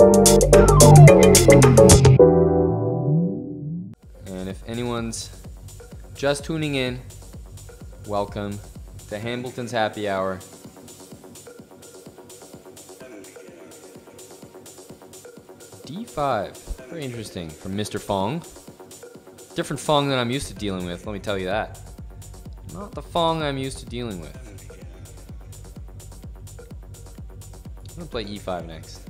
And if anyone's just tuning in, welcome to Hambleton's Happy Hour. D5, very interesting from Mr. Fong. Different Fong than I'm used to dealing with, let me tell you that. Not the Fong I'm used to dealing with. I'm gonna play E5 next.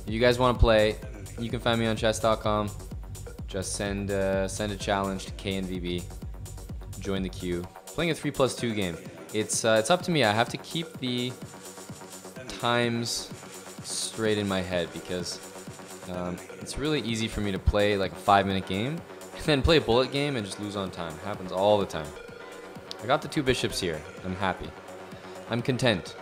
If you guys want to play, you can find me on chess.com. Just send a challenge to KNVB. Join the queue. Playing a 3+2 game. It's up to me. I have to keep the times straight in my head because it's really easy for me to play like a 5-minute game and then play a bullet game and just lose on time. It happens all the time. I got the 2 bishops here. I'm happy. I'm content.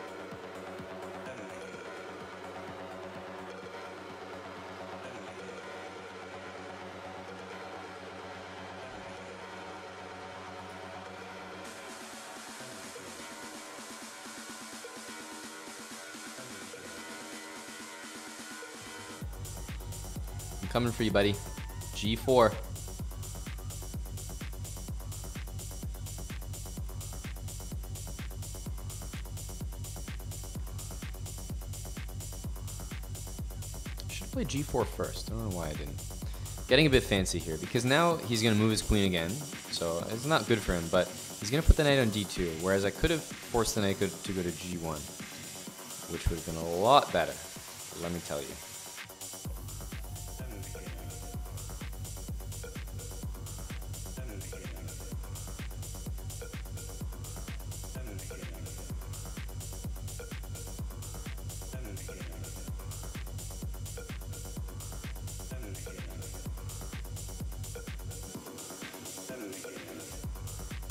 I'm coming for you, buddy. G4. Should play G4 first. I don't know why I didn't. Getting a bit fancy here because now he's going to move his queen again. So it's not good for him, but he's going to put the knight on D2, whereas I could have forced the knight to go to G1, which would have been a lot better, let me tell you.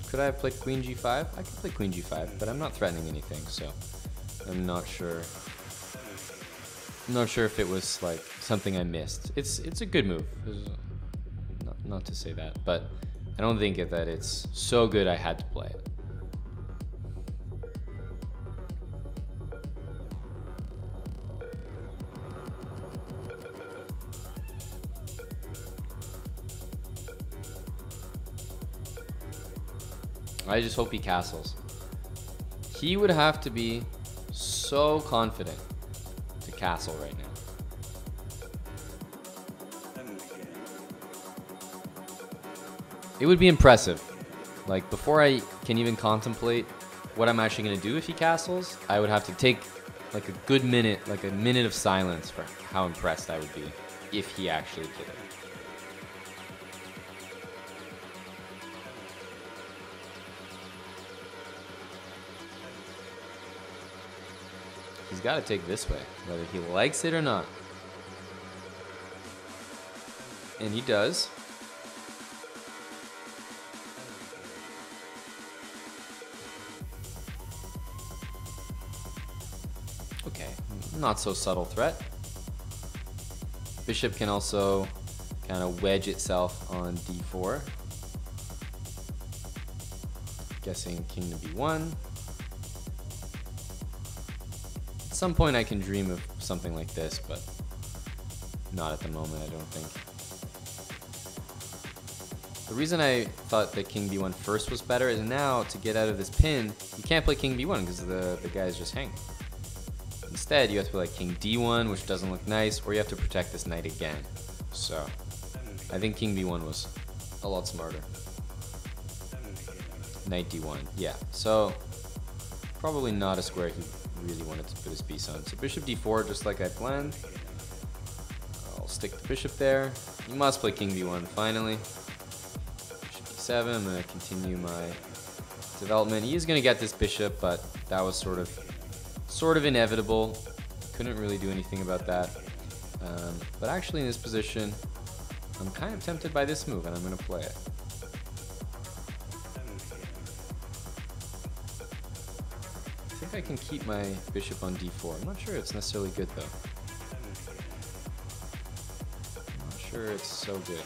Could I have played Queen G5? I could play Queen G5, but I'm not threatening anything, so I'm not sure. I'm not sure if it was like something I missed. It's a good move. Not to say that, but I don't think that it's so good I had to play it. I just hope he castles. He would have to be so confident to castle right now. It would be impressive. Like, before I can even contemplate what I'm actually going to do if he castles, I would have to take like a good minute, like a minute of silence for how impressed I would be if he actually did it. He's got to take this way, whether he likes it or not. And he does. Okay, not so subtle threat. Bishop can also kind of wedge itself on d4. Guessing king to b1. At some point I can dream of something like this, but not at the moment, I don't think. The reason I thought that king b1 first was better is now, to get out of this pin, you can't play king b1 because the guy is just hanging. Instead, you have to play like king d1, which doesn't look nice, or you have to protect this knight again. So, I think king b1 was a lot smarter. Knight d1, yeah. So, probably not a square he really wanted to put his piece on. So bishop d4, just like I planned. I'll stick the bishop there. You must play king b1, finally. Bishop d7, I'm going to continue my development. He is going to get this bishop, but that was sort of inevitable. Couldn't really do anything about that. But actually in this position, I'm kind of tempted by this move, and I'm going to play it. I think I can keep my bishop on d4. I'm not sure it's necessarily good, though. I'm not sure it's so good.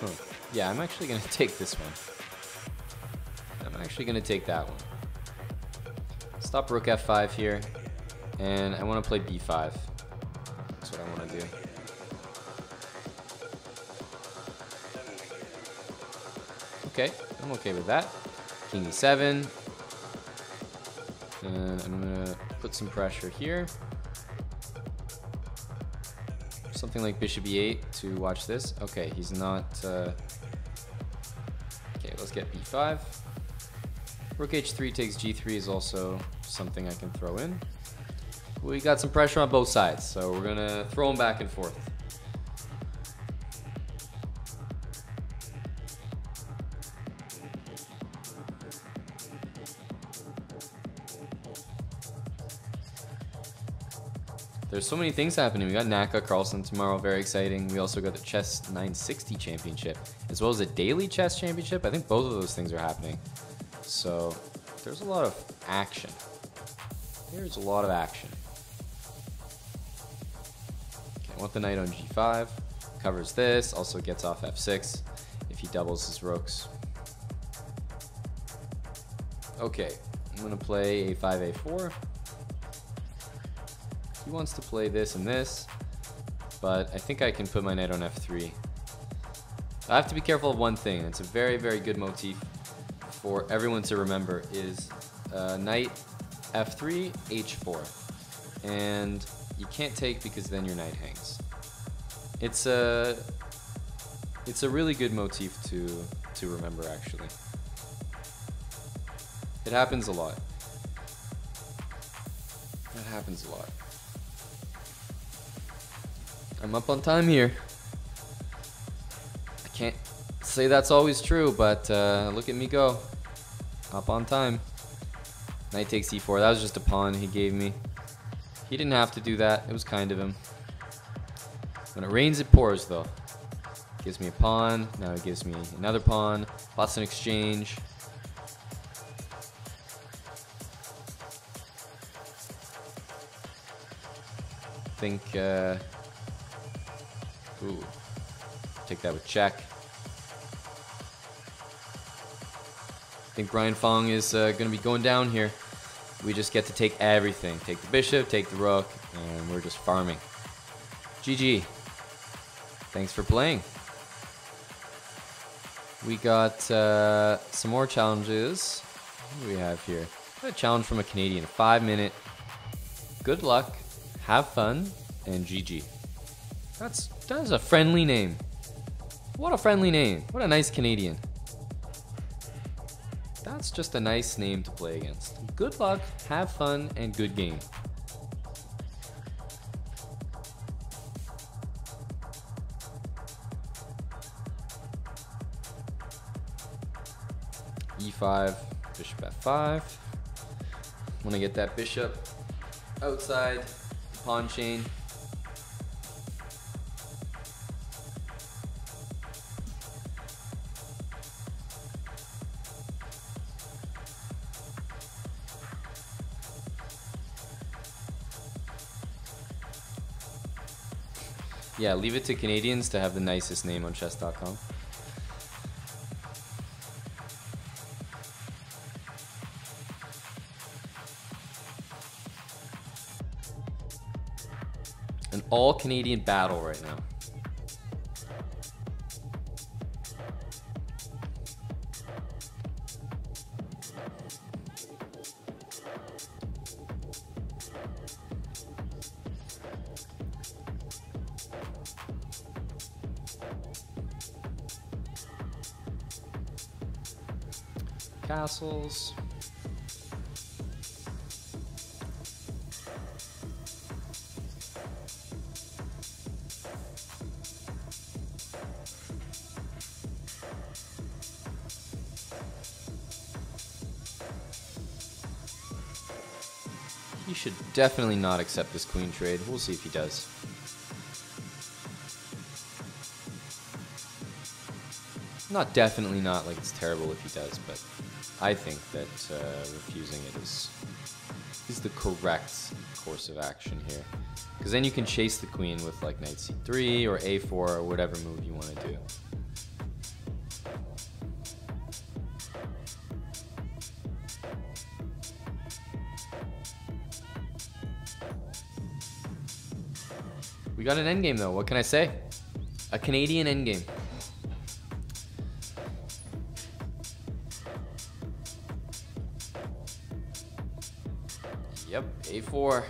Huh. Yeah, I'm actually going to take this one. I'm actually going to take that one. Stop rook f5 here. And I want to play b5. That's what I want to do. Okay, I'm okay with that. King e7. And I'm going to put some pressure here. Something like bishop e8 to watch this. Okay, he's not... Okay, let's get b5. Rook h3 takes g3 is also something I can throw in. We got some pressure on both sides, so we're going to throw them back and forth. There's so many things happening. We got Naka Carlsen tomorrow, very exciting. We also got the Chess 960 Championship, as well as a Daily Chess Championship. I think both of those things are happening. So there's a lot of action. There's a lot of action. Okay, I want the knight on g5. Covers this, also gets off f6 if he doubles his rooks. Okay, I'm gonna play a5, a4. He wants to play this and this, but I think I can put my knight on f3. I have to be careful of one thing. It's a very, very good motif for everyone to remember is knight f3, h4. And you can't take because then your knight hangs. It's a really good motif to remember, actually. It happens a lot. It happens a lot. I'm up on time here. I can't say that's always true, but look at me go. Up on time. Knight takes e4. That was just a pawn he gave me. He didn't have to do that. It was kind of him. When it rains, it pours, though. Gives me a pawn. Now it gives me another pawn. Lots in exchange. I think... Ooh. Take that with check. I think Brian Fong is going to be going down here. We just get to take everything. Take the bishop, take the rook, and we're just farming. GG. Thanks for playing. We got some more challenges. What do we have here? A challenge from a Canadian. 5-minute. Good luck. Have fun. And GG. That is a friendly name. What a friendly name. What a nice Canadian. That's just a nice name to play against. Good luck, have fun, and good game. E5, bishop f5. Want to get that bishop outside the pawn chain. Yeah, leave it to Canadians to have the nicest name on chess.com. An all-Canadian battle right now. Castles. He should definitely not accept this queen trade. We'll see if he does. Not definitely not, like it's terrible if he does, but I think that refusing it is the correct course of action here. Because then you can chase the queen with like knight c3 or a4 or whatever move you want to do. We got an endgame though. What can I say? A Canadian endgame. Yep, A4.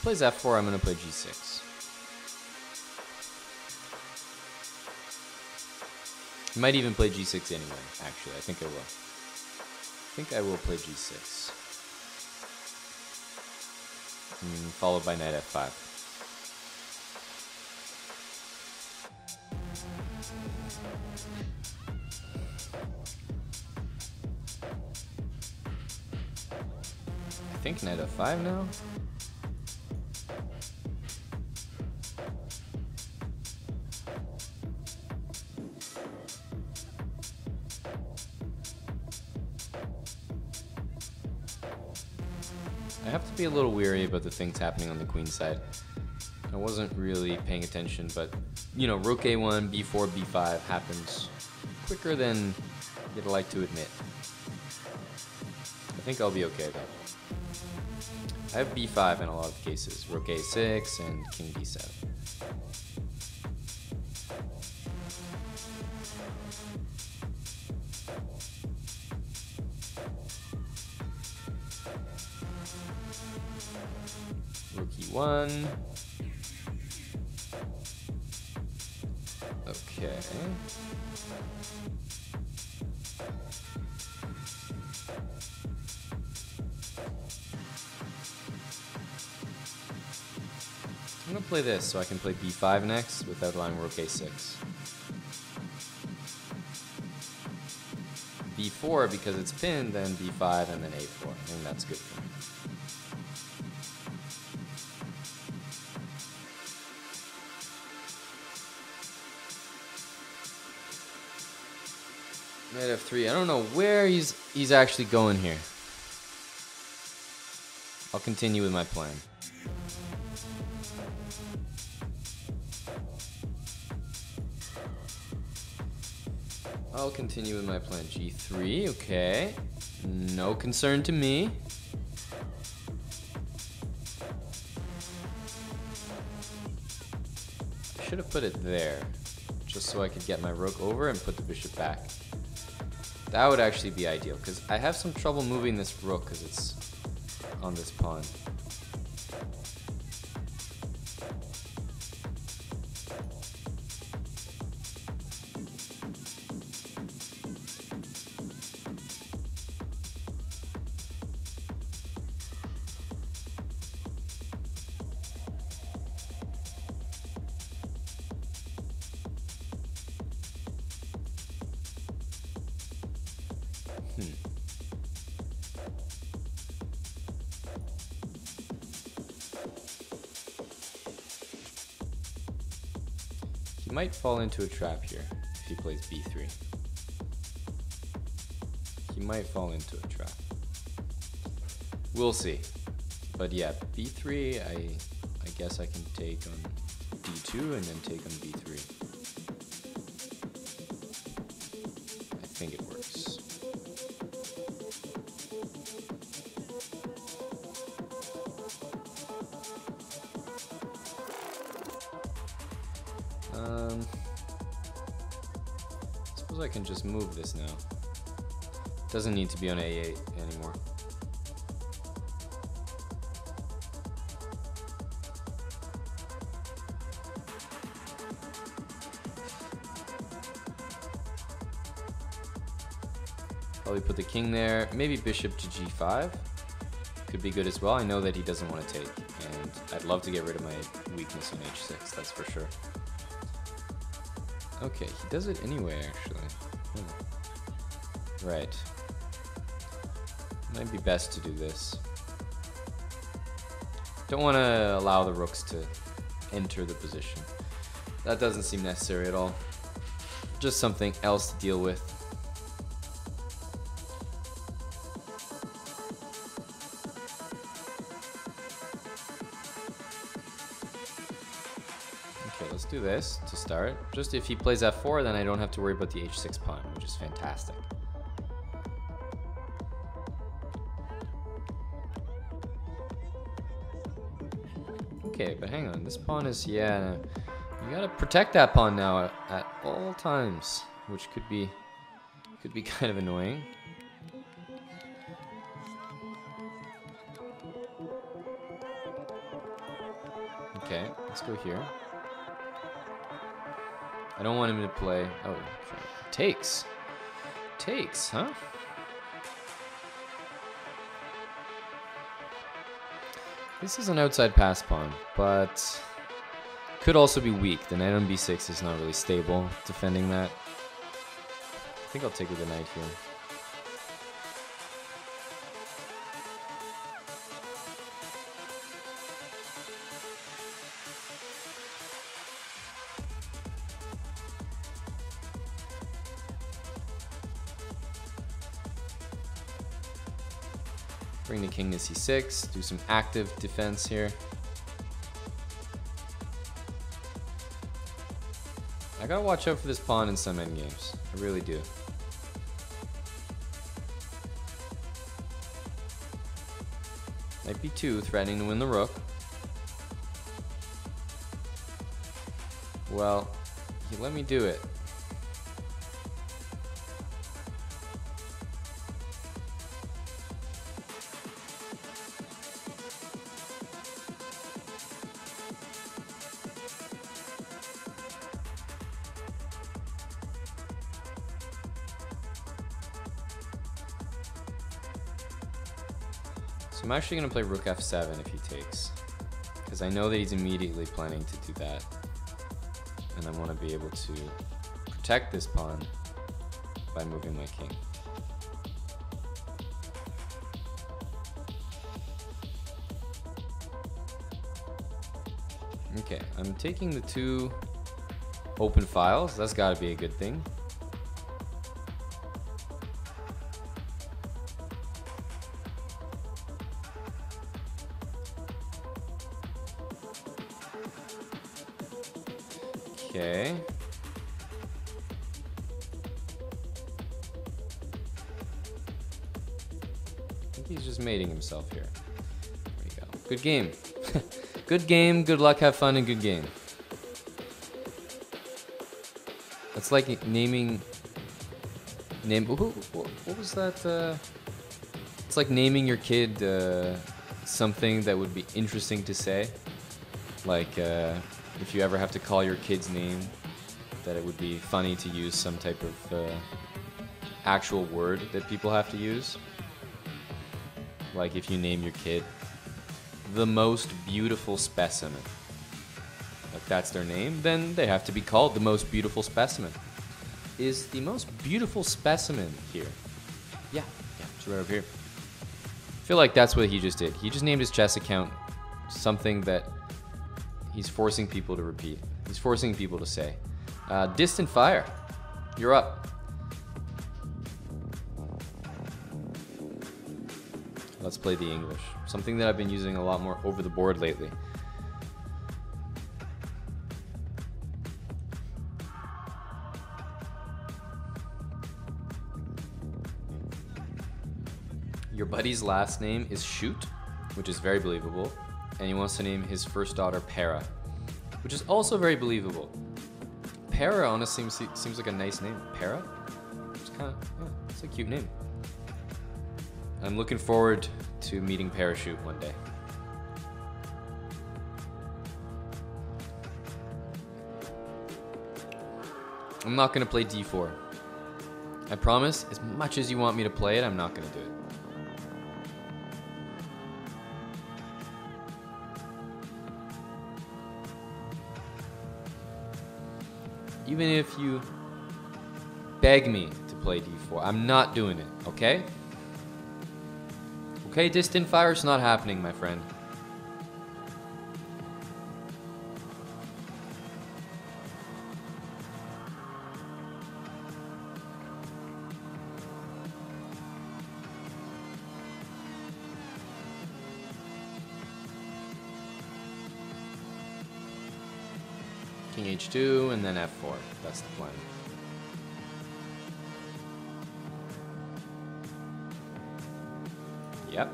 Plays F4, I'm going to play G6. Might even play G6 anyway, actually. I think I will. I think I will play G6. Followed by knight F5. I think knight F5 now. I have to be a little weary about the things happening on the queen side. I wasn't really paying attention, but you know, rook a1, b4, b5 happens quicker than you'd like to admit. I think I'll be okay though. I have b5 in a lot of cases, rook a6 and king b7. Rook e1. Okay. I'm gonna play this so I can play b5 next without allowing rook a6. b4 because it's pinned, then b5 and then a4. I think that's good for me. Knight f3. I don't know where he's actually going here. I'll continue with my plan. I'll continue with my plan. G3, okay. No concern to me. I should have put it there, just so I could get my rook over and put the bishop back. That would actually be ideal, because I have some trouble moving this rook because it's on this pawn. He might fall into a trap here if he plays b3. He might fall into a trap. We'll see. But yeah, b3, I guess I can take on d2 and then take on b3. I think it works. Suppose I can just move this now. Doesn't need to be on a8 anymore. Probably put the king there. Maybe bishop to g5. Could be good as well. I know that he doesn't want to take, and I'd love to get rid of my weakness on h6, that's for sure. Okay, he does it anyway, actually. Right. Might be best to do this. Don't want to allow the rooks to enter the position. That doesn't seem necessary at all. Just something else to deal with. let's do this to start. Just if he plays f4, then I don't have to worry about the h6 pawn, which is fantastic. Okay, but hang on. This pawn is, yeah, you gotta protect that pawn now at all times, which could be kind of annoying. Okay, let's go here. I don't want him to play. Oh, takes. Takes, huh? This is an outside pass pawn, but could also be weak. The knight on b6 is not really stable defending that. I think I'll take with the knight here. Bring the king to c6, do some active defense here. I gotta watch out for this pawn in some endgames. I really do. Knight b2, threatening to win the rook. Well, he let me do it. So I'm actually going to play rook f7 if he takes, because I know that he's immediately planning to do that, and I want to be able to protect this pawn by moving my king. Okay, I'm taking the two open files. That's got to be a good thing. Okay. I think he's just mating himself here. There you go. Good game. Good game, good luck, have fun, and good game. It's like naming... What was that? It's like naming your kid something that would be interesting to say. Like... if you ever have to call your kid's name, that it would be funny to use some type of actual word that people have to use. Like if you name your kid the most beautiful specimen, like that's their name, then they have to be called the most beautiful specimen. Is the most beautiful specimen here? Yeah, it's right over here. I feel like that's what he just did. He just named his chess account something that he's forcing people to repeat. He's forcing people to say. Distant Fire, you're up. Let's play the English. Something that I've been using a lot more over the board lately. Your buddy's last name is Shoot, which is very believable. And he wants to name his first daughter Para, which is also very believable. Para honestly seems like a nice name. Para? It's kind of, yeah, it's a cute name. I'm looking forward to meeting Parachute one day. I'm not going to play d4. I promise, as much as you want me to play it, I'm not going to do it. Even if you beg me to play d4, I'm not doing it, okay? Okay, Distant Fire, it's not happening, my friend. King h2 and then f4. That's the plan. Yep.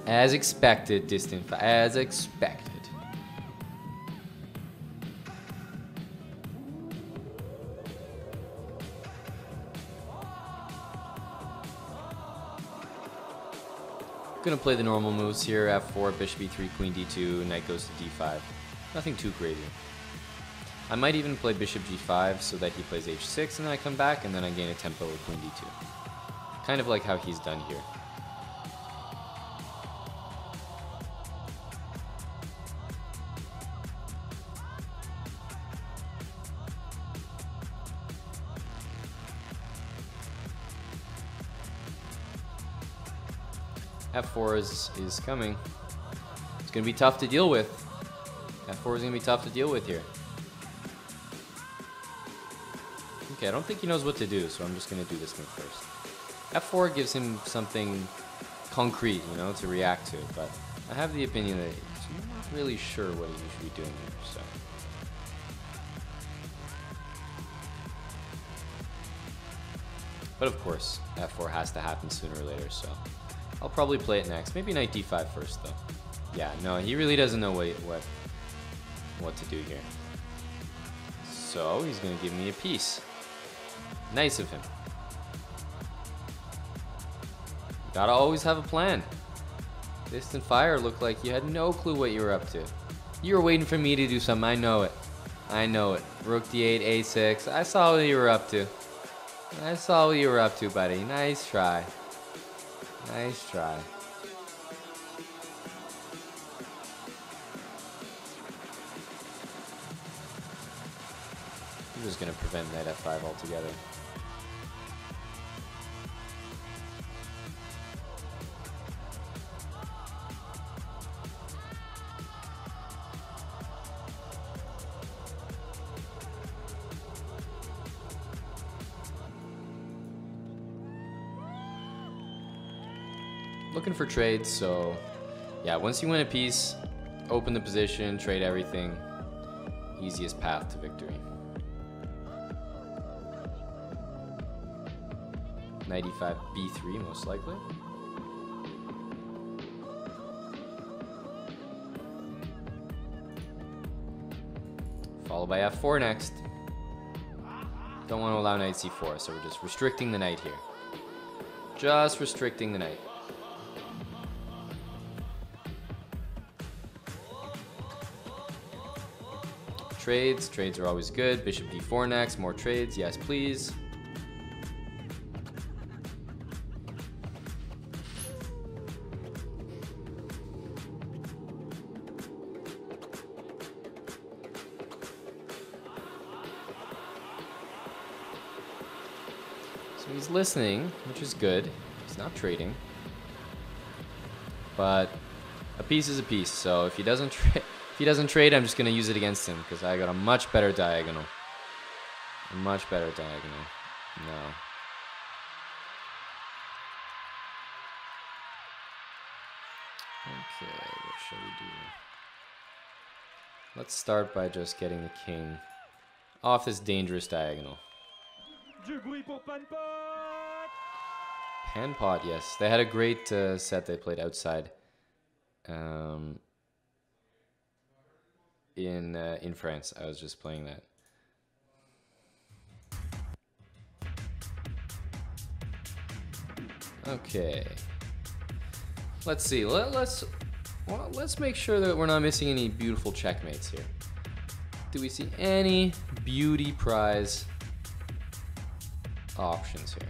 As expected, distant. As expected. Gonna play the normal moves here. F4, bishop e3, queen d2, knight goes to d5. Nothing too crazy. I might even play bishop g5 so that he plays h6 and then I come back and then I gain a tempo with queen d2. Kind of like how he's done here. F4 is coming. It's going to be tough to deal with. F4 is going to be tough to deal with here. Okay, I don't think he knows what to do, so I'm just going to do this move first. F4 gives him something concrete, you know, to react to, but I have the opinion that he's not really sure what he should be doing here, so. But of course, F4 has to happen sooner or later, so I'll probably play it next. Maybe knight d5 first, though. Yeah, no, he really doesn't know what to do here. So he's going to give me a piece. Nice of him. Gotta always have a plan. Distant Fire looked like you had no clue what you were up to. You were waiting for me to do something. I know it. I know it. Rook d8, a6. I saw what you were up to. I saw what you were up to, buddy. Nice try. Nice try. I'm just going to prevent knight f5 altogether. Looking for trades, so yeah, once you win a piece, open the position, trade everything. Easiest path to victory. Knight e5, b3 most likely. Followed by f4 next. Don't want to allow knight c4, so we're just restricting the knight here. Just restricting the knight. Trades are always good. Bishop d4 next, more trades, yes please. So he's listening, which is good. He's not trading. But a piece is a piece, so if he doesn't trade, I'm just going to use it against him because I got a much better diagonal. A much better diagonal. No. Okay, what shall we do? Let's start by just getting the king off this dangerous diagonal. Panpot, yes. They had a great set they played outside. In France. I was just playing that. Okay. Let's see. Let's make sure that we're not missing any beautiful checkmates here. Do we see any beauty prize options here?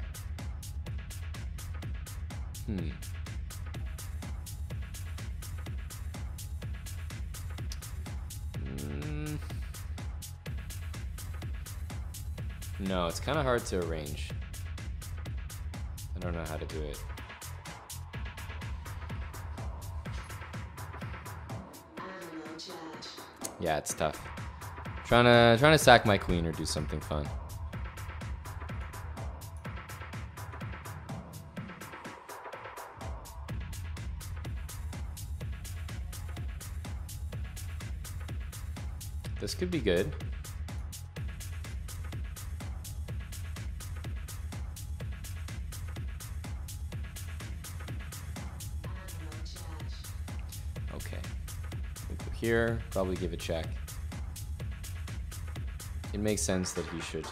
No, it's kind of hard to arrange. I don't know how to do it. Yeah, it's tough. Trying to sack my queen or do something fun. This could be good. Okay. We go here, probably give a check. It makes sense that he should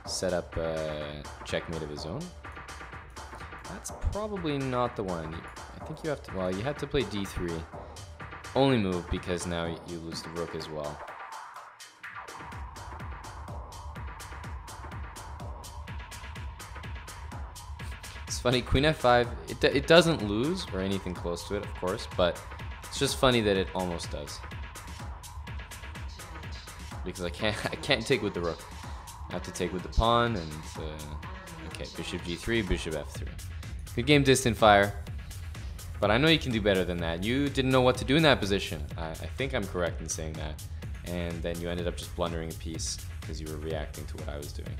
set up a checkmate of his own. That's probably not the one. I think you have to, well, you have to play d3. Only move because now you lose the rook as well. It's funny, queen f5, it doesn't lose or anything close to it, of course, but it's just funny that it almost does. Because I can't take with the rook. I have to take with the pawn and okay, bishop g3, bishop f3. Good game, Distant Fire. But I know you can do better than that. You didn't know what to do in that position. I think I'm correct in saying that. And then you ended up just blundering a piece because you were reacting to what I was doing.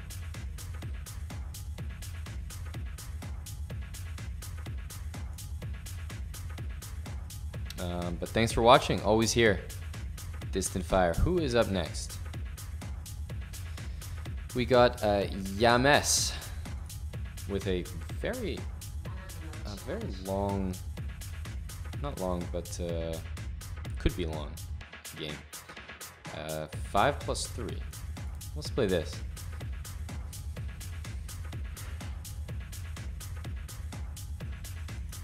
But thanks for watching. Always here. Distant Fire. Who is up next? We got Yames with a very long, not long, but could be long game. 5 plus 3. Let's play this.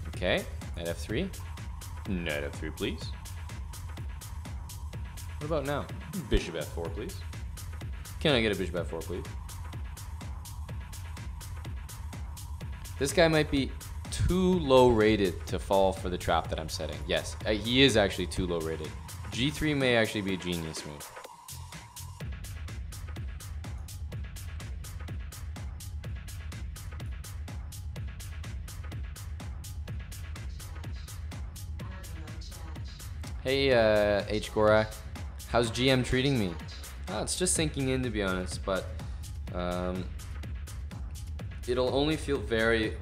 Okay, knight f3. Knight f3, please. What about now? Bishop f4, please. Can I get a bishop f4, please? This guy might be too low rated to fall for the trap that I'm setting. Yes, he is actually too low rated. G3 may actually be a genius move. Hey, H. Gorak, how's GM treating me? Oh, it's just sinking in, to be honest, but it'll only feel very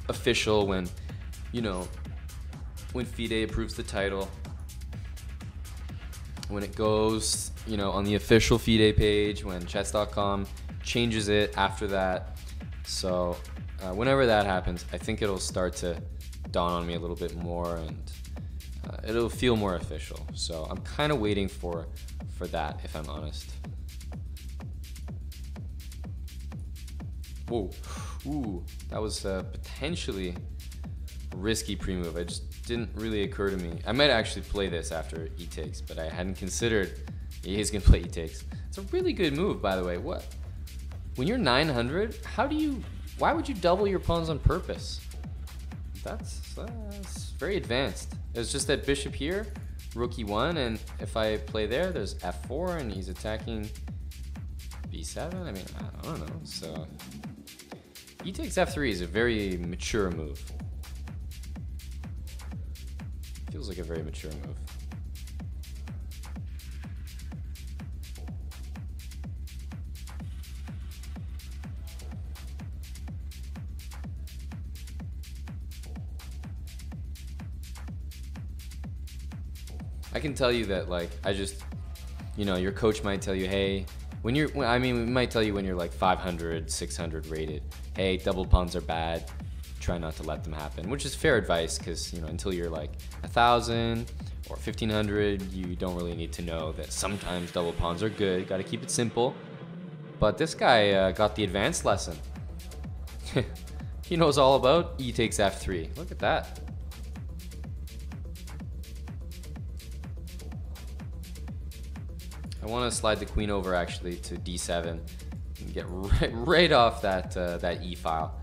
official when, you know, when FIDE approves the title, when it goes, you know, on the official FIDE page, when chess.com changes it after that. So whenever that happens, I think it'll start to dawn on me a little bit more, and it'll feel more official. So I'm kind of waiting for that, if I'm honest. Whoa, ooh, that was potentially a risky pre-move. It just didn't really occur to me. I might actually play this after e takes, but I hadn't considered he's gonna play e takes. It's a really good move, by the way. What? When you're 900, why would you double your pawns on purpose? That's very advanced. It's just that bishop here, rook e1, and if I play there, there's f4, and he's attacking b7. I mean, I don't know. So e takes f3 is a very mature move. Feels like a very mature move. I can tell you that, like, you know, your coach might tell you, hey, we might tell you when you're like 500, 600 rated, hey, double pawns are bad, try not to let them happen, which is fair advice, because, you know, until you're like 1,000 or 1,500, you don't really need to know that sometimes double pawns are good. Got to keep it simple. But this guy got the advanced lesson. He knows all about e takes f3. Look at that. I want to slide the queen over actually to d7 and get right off that that e file,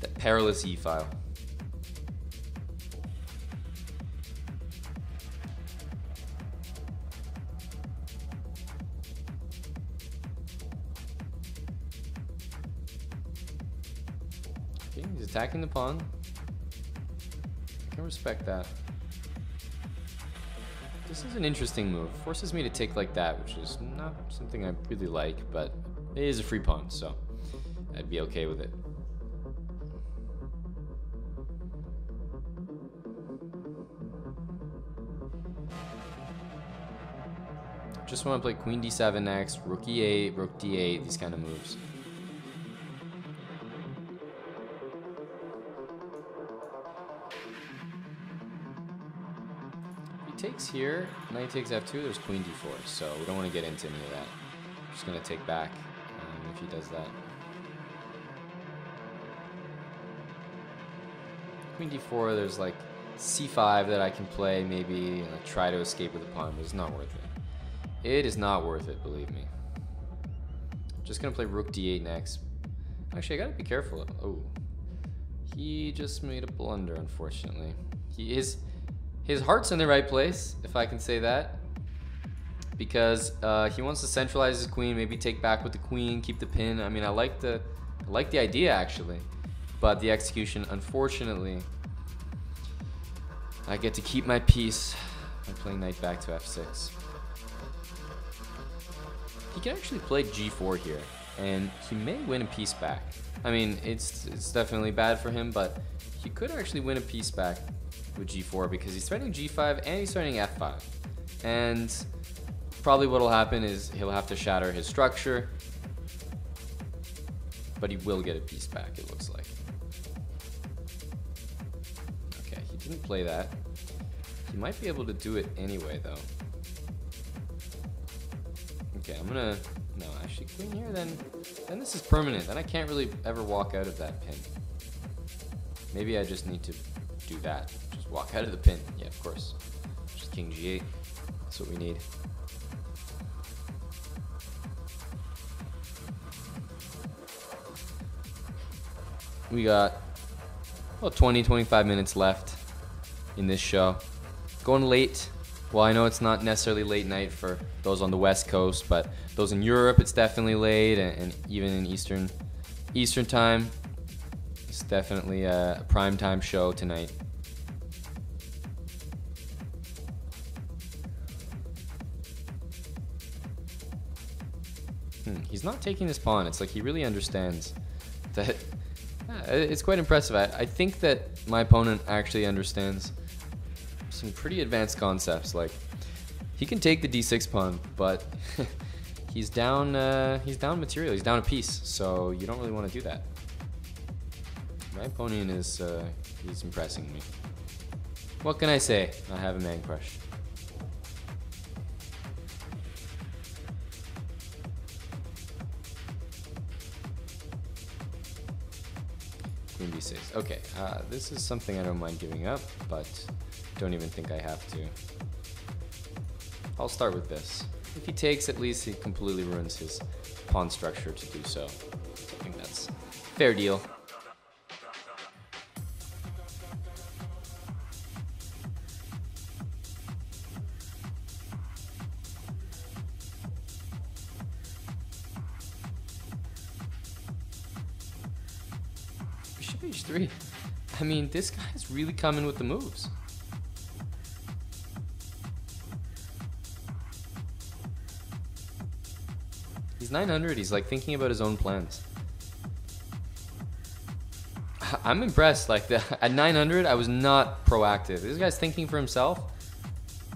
that perilous e file. Okay, he's attacking the pawn. I can respect that. This is an interesting move. Forces me to take like that, which is not something I really like, but it is a free pawn, so I'd be okay with it. Just want to play queen d7 next, rook e8, rook d8, these kind of moves. takes here, knight takes f2, there's queen d4, so we don't want to get into any of that. I'm just going to take back if he does that. Queen d4, there's like c5 that I can play maybe, and try to escape with a pawn, but it's not worth it. It is not worth it, believe me. Just going to play rook d8 next. Actually, I got to be careful. Oh, he just made a blunder, unfortunately. His heart's in the right place, if I can say that, because he wants to centralize his queen, maybe take back with the queen, keep the pin. I mean, I like the idea actually, but the execution, unfortunately, I get to keep my piece by playing knight back to f6. He can actually play g4 here, and he may win a piece back. I mean, it's definitely bad for him, but he could actually win a piece back with g4 because he's threatening g5 and he's threatening f5. And probably what will happen is he'll have to shatter his structure, but he will get a piece back, it looks like. Okay, he didn't play that. He might be able to do it anyway, though. Okay, I'm gonna... No, actually, queen here, then this is permanent. Then I can't really ever walk out of that pin. Maybe I just need to do that. Just walk out of the pin. Yeah, of course. Just king g8. That's what we need. We got about 20-25 minutes left in this show. Going late. Well, I know it's not necessarily late night for those on the West Coast, but those in Europe, it's definitely late, and even in Eastern time, it's definitely a prime time show tonight. He's not taking this pawn. It's like he really understands that. It's quite impressive. I think that my opponent actually understands some pretty advanced concepts. Like, he can take the d6 pawn, but he's down material. He's down a piece, so you don't really want to do that. My opponent is he's impressing me. What can I say? I have a man crush. Queen d6. Okay, this is something I don't mind giving up, but don't even think I have to. I'll start with this. If he takes, at least he completely ruins his pawn structure to do so. I think that's fair deal. Bishop h3. I mean, this guy's really coming with the moves. He's 900. He's like thinking about his own plans. I'm impressed. Like at 900, I was not proactive. This guy's thinking for himself.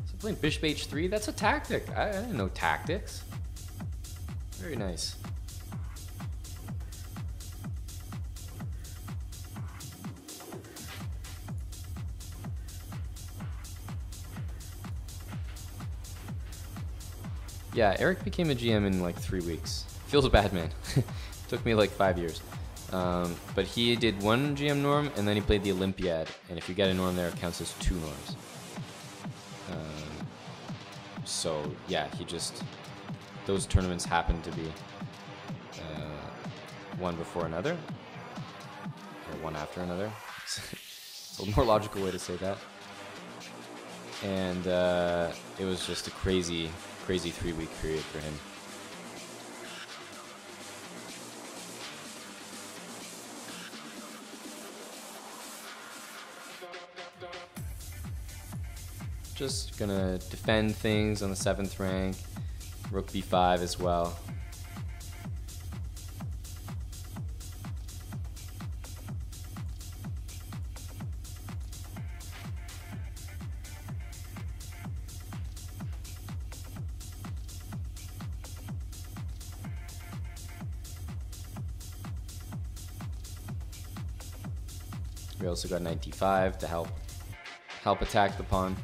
So playing bishop h3. That's a tactic. I didn't know tactics. Very nice. Yeah, Eric became a GM in like 3 weeks. Feels bad, man. Took me like 5 years. But he did one GM norm, and then he played the Olympiad. And if you get a norm there, it counts as 2 norms. So yeah, those tournaments happened to be one before another, or one after another. It's a more logical way to say that. And it was just a crazy 3-week period for him. Just gonna defend things on the 7th rank, rook b5 as well. We also got knight d5 to help attack the pawn.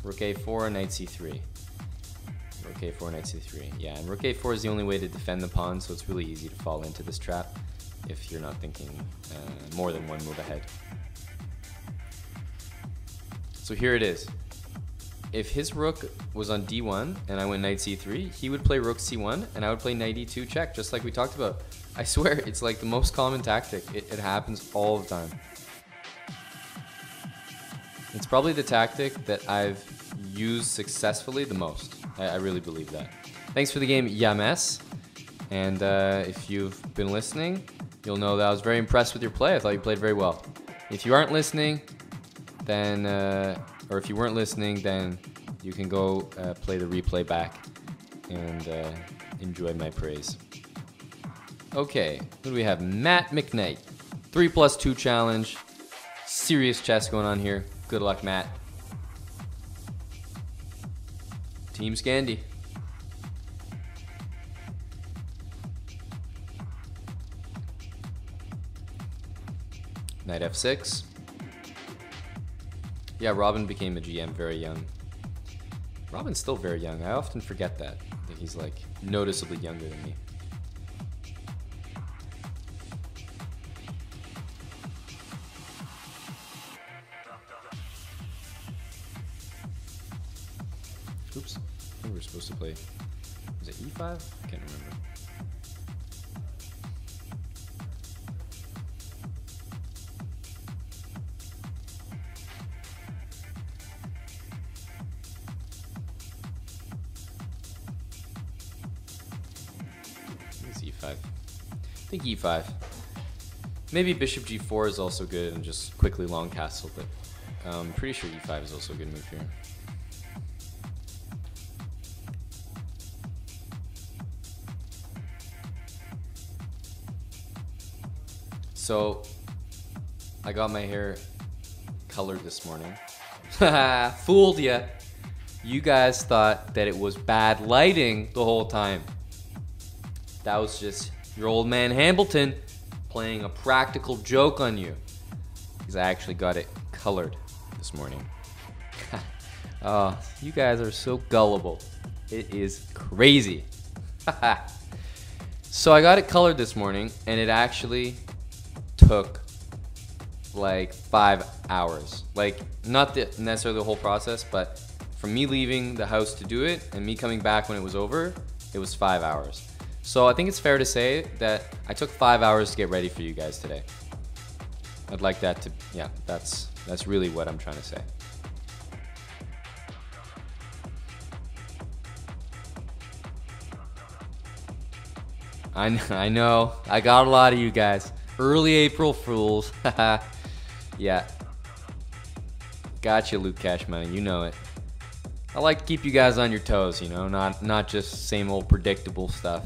Rook a4, knight c3. Rook a4, knight c3. Yeah, and rook a4 is the only way to defend the pawn, so it's really easy to fall into this trap if you're not thinking more than one move ahead. So here it is. If his rook was on d1 and I went knight c3, he would play rook c1 and I would play knight e2 check, just like we talked about. I swear, it's like the most common tactic. It happens all the time. It's probably the tactic that I've used successfully the most. I really believe that. Thanks for the game, Yames. And if you've been listening, you'll know that I was very impressed with your play. I thought you played very well. If you aren't listening, then, or if you weren't listening, then you can go play the replay back and enjoy my praise. Okay, who do we have? Matt McKnight. 3+2 challenge. Serious chess going on here. Good luck, Matt. Team Scandi. Knight f6. Yeah, Robin became a GM very young. Robin's still very young. I often forget that he's like noticeably younger than me. Oops, I think we were supposed to play, was it e5? I can't remember. It's e5. I think e5. Maybe bishop g4 is also good and just quickly long castle, but I'm pretty sure e5 is also a good move here. So, I got my hair colored this morning. Fooled ya. You guys thought that it was bad lighting the whole time. That was just your old man Hambleton playing a practical joke on you. Because I actually got it colored this morning. Oh, you guys are so gullible. It is crazy. So I got it colored this morning, and it actually took like 5 hours. Like, not necessarily the whole process, but from me leaving the house to do it and me coming back when it was over, it was 5 hours. So I think it's fair to say that I took 5 hours to get ready for you guys today. I'd like that to, yeah, that's really what I'm trying to say. I know, I got a lot of you guys. Early April Fools. Yeah. Gotcha, Luke Cash Money. You know it. I like to keep you guys on your toes, you know, not just same old predictable stuff.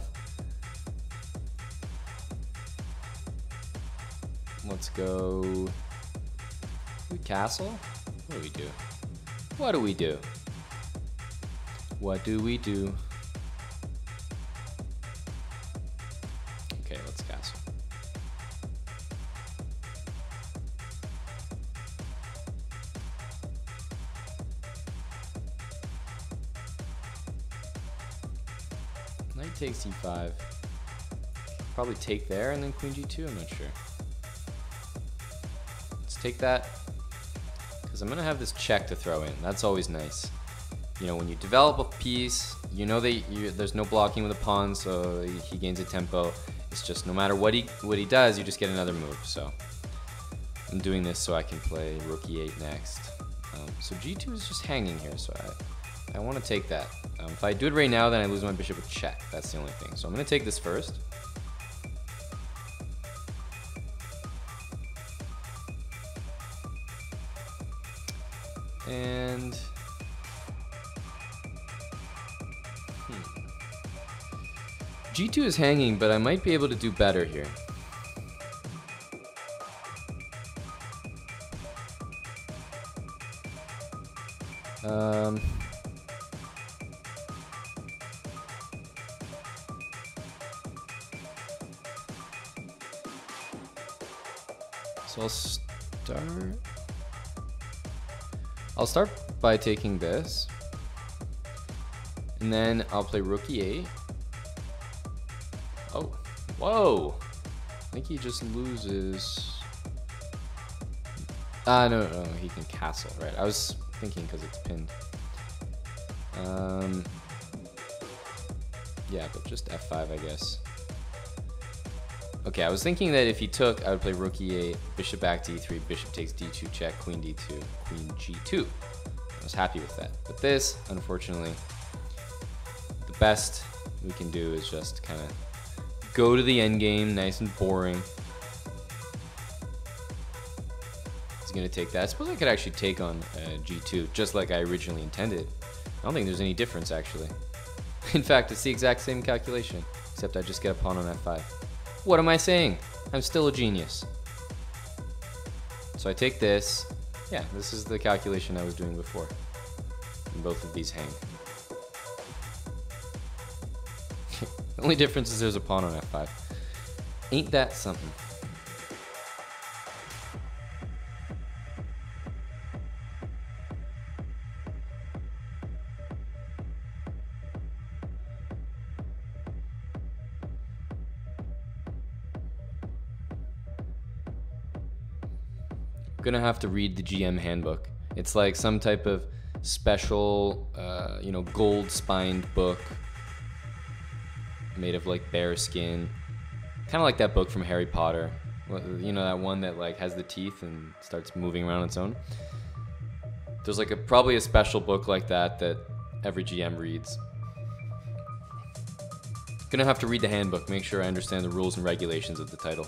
Let's go. We castle? What do we do? What do we do? What do we do? Okay, let's castle. Knight takes e5. Probably take there and then queen g2, I'm not sure. Let's take that, because I'm going to have this check to throw in. That's always nice. You know, when you develop a piece, you know that there's no blocking with a pawn, so he gains a tempo. It's just no matter what he does, you just get another move. So I'm doing this so I can play rook e8 next. So g2 is just hanging here, so I want to take that. If I do it right now, then I lose my bishop with check. That's the only thing. So I'm going to take this first. And g2 is hanging, but I might be able to do better here. So I'll start. I'll start by taking this. And then I'll play rook e8. Oh, whoa. I think he just loses. No, he can castle, right? I was thinking because it's pinned. Yeah, but just f5, I guess. Okay, I was thinking that if he took, I would play rook e8, bishop back to e3, bishop takes d2, check, queen d2, queen g2. I was happy with that. But this, unfortunately, the best we can do is just kind of go to the end game, nice and boring. He's going to take that. I suppose I could actually take on g2, just like I originally intended. I don't think there's any difference, actually. In fact, it's the exact same calculation, except I just get a pawn on f5. What am I saying? I'm still a genius. So I take this. Yeah, this is the calculation I was doing before. And both of these hang. The only difference is there's a pawn on f5. Ain't that something? Gonna have to read the GM handbook. It's like some type of special, gold spined book made of like bear skin, kind of like that book from Harry Potter. You know, that one that like has the teeth and starts moving around on its own. There's like probably a special book like that that every GM reads. Gonna have to read the handbook, make sure I understand the rules and regulations of the title.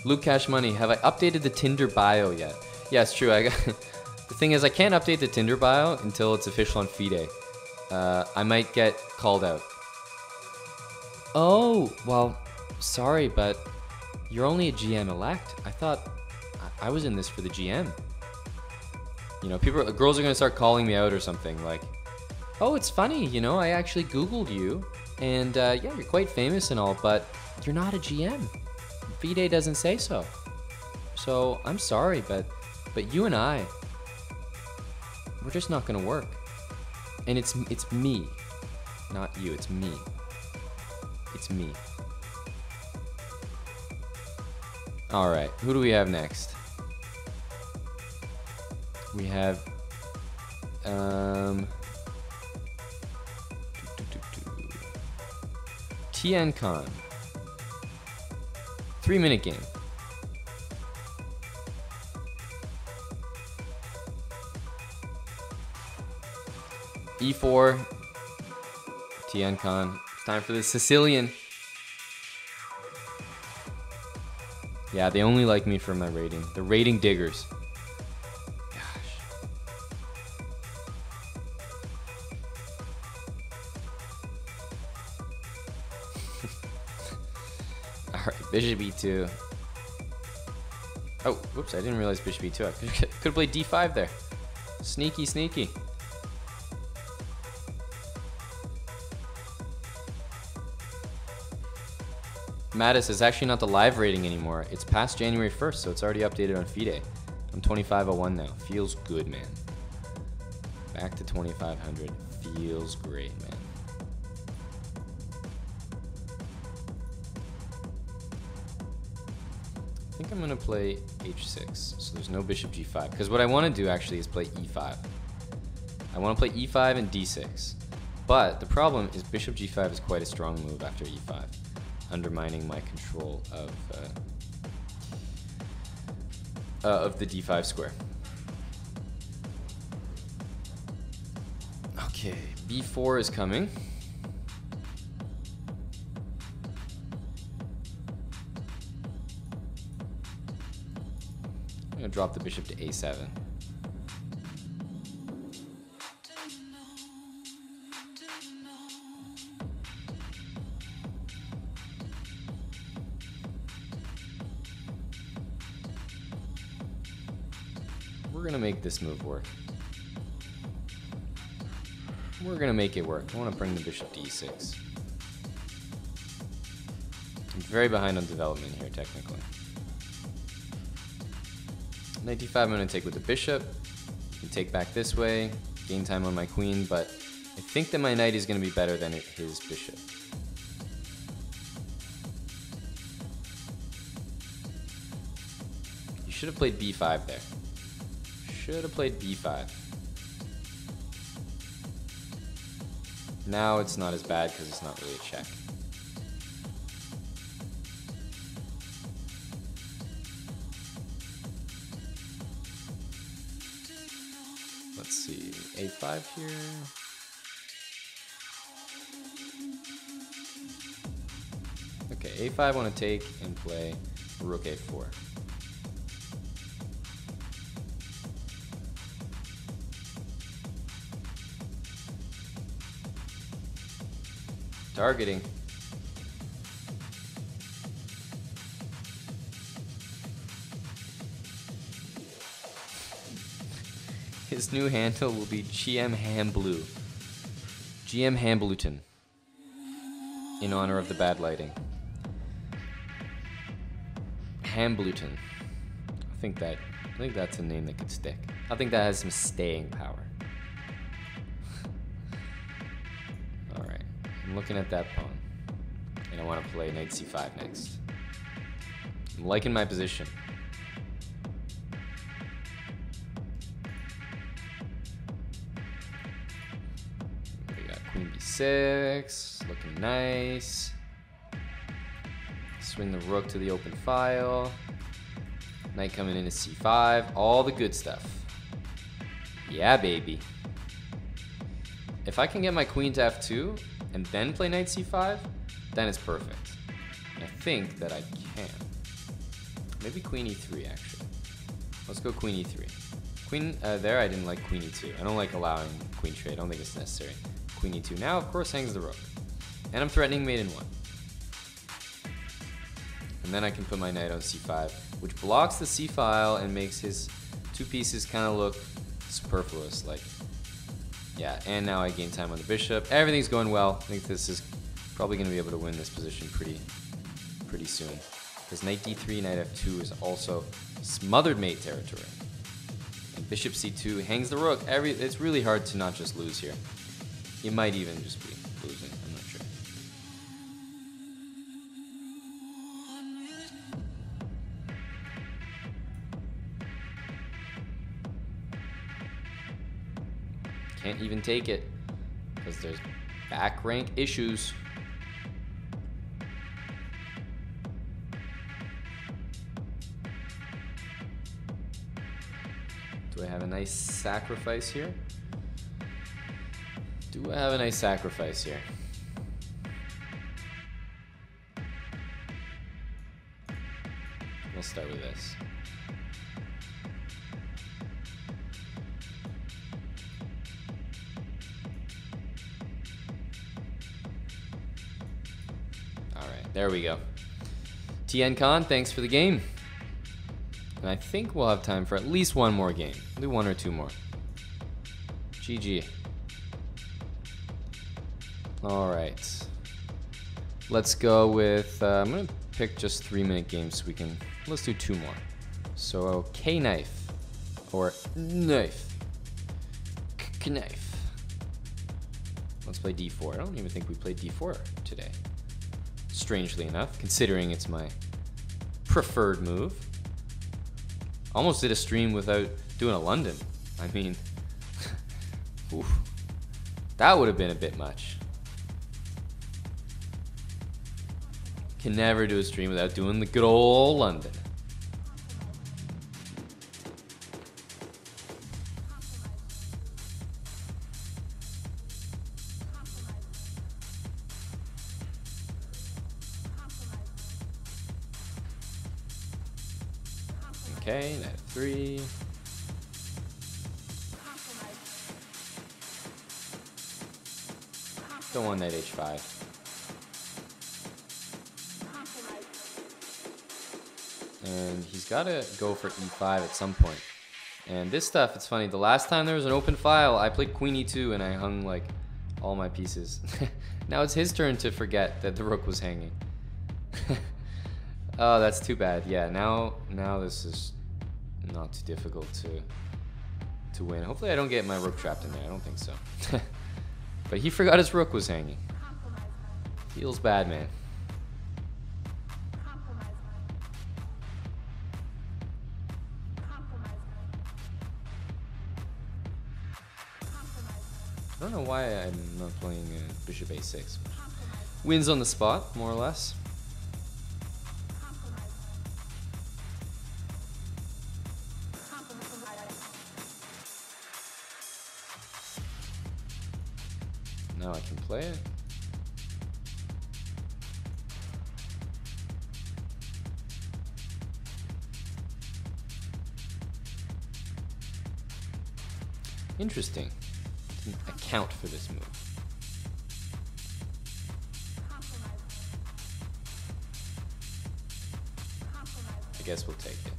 Luke Cash Money, have I updated the Tinder bio yet? Yeah, it's true. The thing is, I can't update the Tinder bio until it's official on FIDE. I might get called out. Oh, well, sorry, but you're only a GM elect. I thought I was in this for the GM. You know, girls are gonna start calling me out or something like, oh, it's funny, you know, I actually Googled you, and yeah, you're quite famous and all, but you're not a GM. FIDE doesn't say so. So I'm sorry, but you and I, we're just not gonna work. And it's me, not you. It's me. It's me. All right, who do we have next? We have Tian Khan. 3-minute game. E4. Tian Khan. It's time for the Sicilian. Yeah, they only like me for my rating. The rating diggers. Gosh. Alright, bishop e2. Oh, whoops, I didn't realize bishop e2. I could have played d5 there. Sneaky, sneaky. Mattis is actually not the live rating anymore. It's past January 1st, so it's already updated on FIDE. I'm 2501 now. Feels good, man. Back to 2500. Feels great, man. I think I'm going to play h6, so there's no bishop g5. Because what I want to do actually is play e5. I want to play e5 and d6. But the problem is bishop g5 is quite a strong move after e5, undermining my control of the d5 square. Okay, b4 is coming. I'm gonna drop the bishop to a7. We're gonna make this move work. We're gonna make it work. I want to bring the bishop to e6. I'm Very behind on development here, technically. Knight d5, I'm going to take with the bishop. And take back this way. Gain time on my queen, but I think that my knight is going to be better than his bishop. You should have played b5 there. Should have played b5. Now it's not as bad because it's not really a check. Let's see, a5 here. Okay, a5 I want to take and play rook a4. Targeting. His new handle will be GM Hambleton. In honor of the bad lighting. Hambleton. I think that's a name that could stick. I think that has some staying power. Alright. I'm looking at that pawn. And I want to play knight c5 next. I'm liking my position. We got queen b6, looking nice. Swing the rook to the open file. Knight coming into c5, all the good stuff. Yeah, baby. If I can get my queen to f2 and then play knight c5, then it's perfect. And I think that I can. Maybe queen e3 actually. Let's go queen e3. Queen there, I didn't like queen e2. I don't like allowing queen trade. I don't think it's necessary. Queen e2 now, of course, hangs the rook. And I'm threatening mate in 1. And then I can put my knight on c5, which blocks the c file and makes his two pieces kind of look superfluous. Like, yeah, and now I gain time on the bishop. Everything's going well. I think this is probably going to be able to win this position pretty soon. Because knight d3, knight f2 is also smothered mate territory. And bishop c2 hangs the rook. It's really hard to not just lose here. You might even just be losing. I'm not sure. Can't even take it because there's back rank issues. Do I have a nice sacrifice here? Do I have a nice sacrifice here? We'll start with this. Alright, there we go. TN Khan, thanks for the game. And I think we'll have time for at least one more game. Maybe one or two more. GG. Alright. Let's go with, I'm going to pick just 3-minute games so we can, let's do 2 more. So, K-knife. Or knife. Knife. Let's play d4. I don't even think we played d4 today. Strangely enough, considering it's my preferred move. Almost did a stream without doing a London. I mean, oof, that would have been a bit much. Can never do a stream without doing the good old London. Okay, knight f3. Don't want knight h5. And he's got to go for e5 at some point. And this stuff, it's funny. The last time there was an open file, I played queen e2 and I hung like all my pieces. Now it's his turn to forget that the rook was hanging. Oh, that's too bad. Yeah, now this is not too difficult to win. Hopefully I don't get my rook trapped in there. I don't think so. But he forgot his rook was hanging. Feels bad, man. I don't know why I'm not playing bishop a6. Wins on the spot, more or less. Now I can play it. Interesting. Didn't account for this move. I guess we'll take it.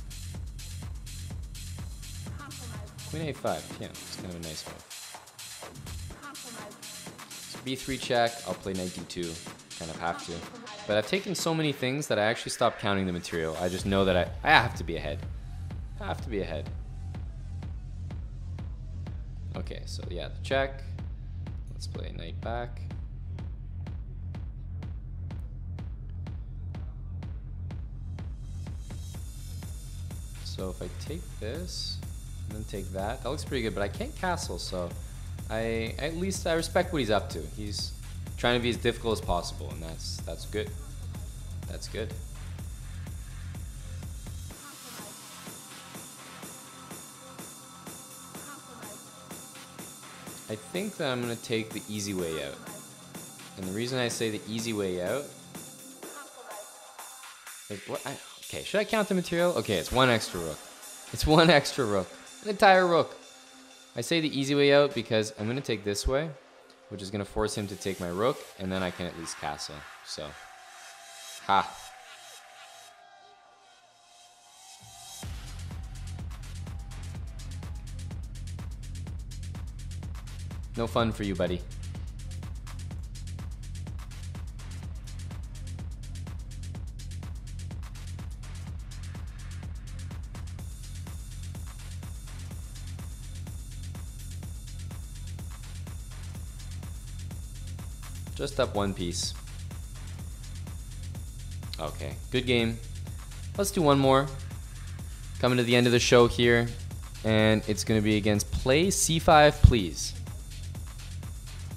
Queen a5, yeah, it's kind of a nice move. So b3 check, I'll play knight d2, kind of have to. But I've taken so many things that I actually stopped counting the material. I just know that I have to be ahead. I have to be ahead. Okay, so yeah, the check. Let's play knight back. So if I take this and then take that, that looks pretty good, but I can't castle, so at least I respect what he's up to. He's trying to be as difficult as possible, and that's good. That's good. I think that I'm going to take the easy way out. And the reason I say the easy way out is okay, should I count the material? Okay, it's one extra rook. It's one extra rook. An entire rook. I say the easy way out because I'm going to take this way, which is going to force him to take my rook, and then I can at least castle. So, ha. No fun for you, buddy. Just up one piece. Okay, good game. Let's do one more. Coming to the end of the show here, and it's going to be against play c5, please.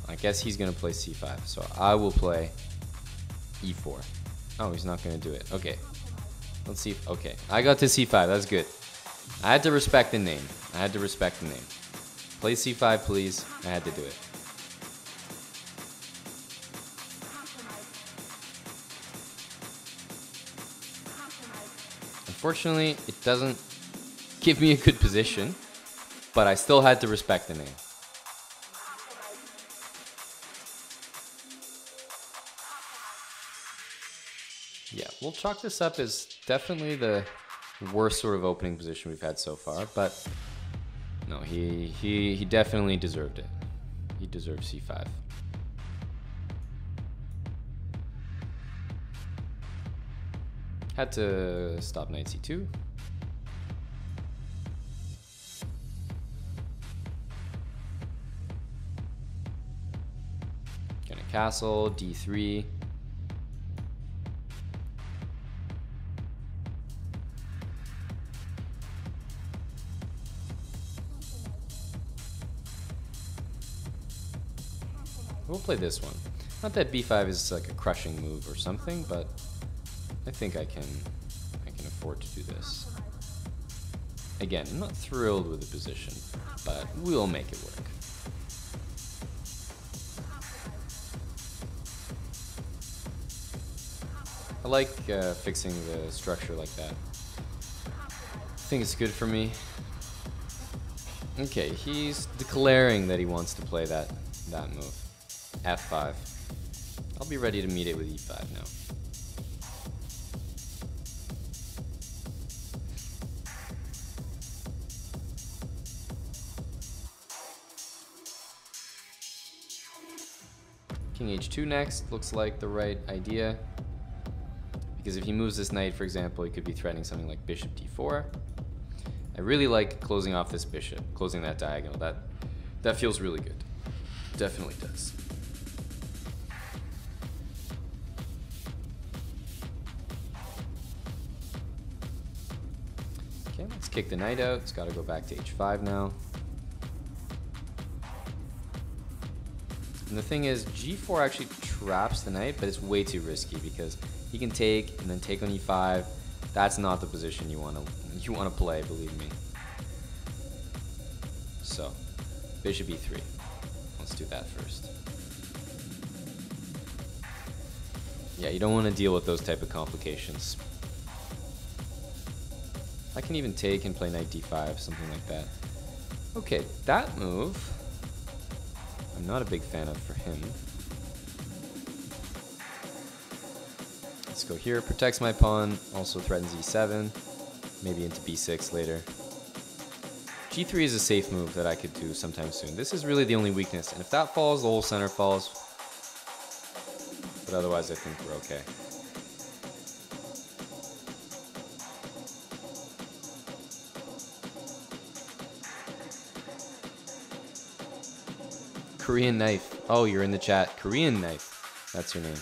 I guess he's going to play c5, so I will play e4. Oh, he's not going to do it. Okay, let's see. Okay, I got to c5. That's good. I had to respect the name. I had to respect the name. Play c5, please. I had to do it. Unfortunately, it doesn't give me a good position, but I still had to respect the name. Yeah, we'll chalk this up as definitely the worst sort of opening position we've had so far, but no, he definitely deserved it. He deserved c5. Had to stop knight c2. Gonna castle, d3. We'll play this one. Not that b5 is like a crushing move or something, but I think I can afford to do this. Again, I'm not thrilled with the position, but we'll make it work. I like fixing the structure like that. I think it's good for me. Okay, he's declaring that he wants to play that move. f5. I'll be ready to meet it with e5 now. King h2 next looks like the right idea, Because if he moves this knight, for example, he could be threatening something like bishop d4. I really like closing off this bishop, closing that diagonal. That feels really good. Definitely does. Okay, let's kick the knight out. It's got to go back to h5 now. And the thing is, g4 actually traps the knight, but it's way too risky because he can take and then take on e5. That's not the position you want to play, believe me. So, bishop e3. Let's do that first. Yeah, you don't want to deal with those type of complications. I can even take and play knight d5, something like that. Okay, that move I'm not a big fan of for him. Let's go here. Protects my pawn. Also threatens e7. Maybe into b6 later. g3 is a safe move that I could do sometime soon. This is really the only weakness. And if that falls, the whole center falls. But otherwise, I think we're okay. Korean knife. Oh, you're in the chat. Korean knife. That's your name.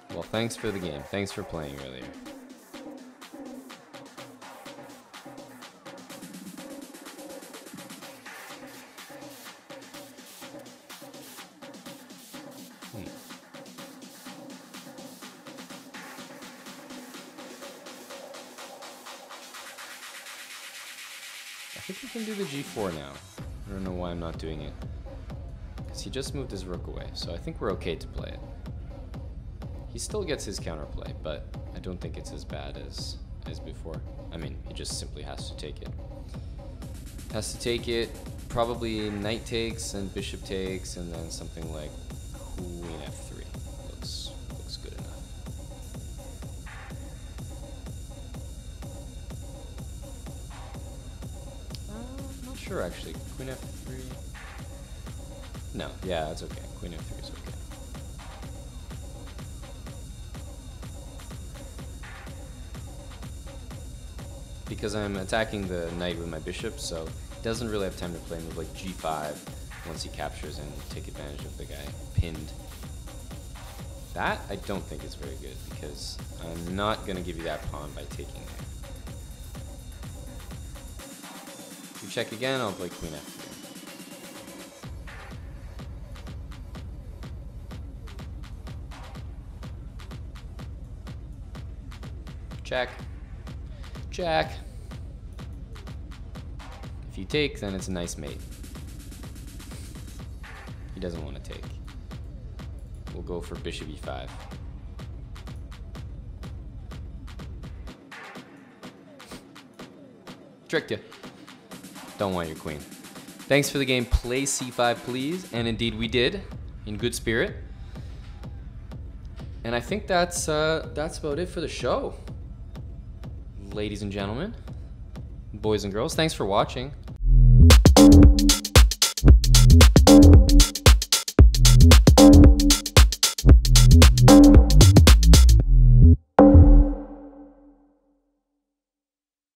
Well, thanks for the game. Thanks for playing earlier. I think we can do the g4 now. I don't know why I'm not doing it. Because he just moved his rook away, so I think we're okay to play it. He still gets his counterplay, but I don't think it's as bad as before. I mean, he just simply has to take it. Has to take it, probably knight takes and bishop takes, and then something like queen f3. Looks good enough. I'm not sure actually. Queen f3. No, yeah, that's okay. Queen f3 is okay. Because I'm attacking the knight with my bishop, so he doesn't really have time to play a move like g5 once he captures and take advantage of the guy pinned. That I don't think is very good because I'm not going to give you that pawn by taking there. If you check again, I'll play queen f3. Check. Check. If you take, then it's a nice mate. He doesn't want to take. We'll go for bishop e5. Tricked you. Don't want your queen. Thanks for the game. Play c5, please. And indeed we did, in good spirit. And I think that's about it for the show. Ladies and gentlemen, boys and girls, thanks for watching.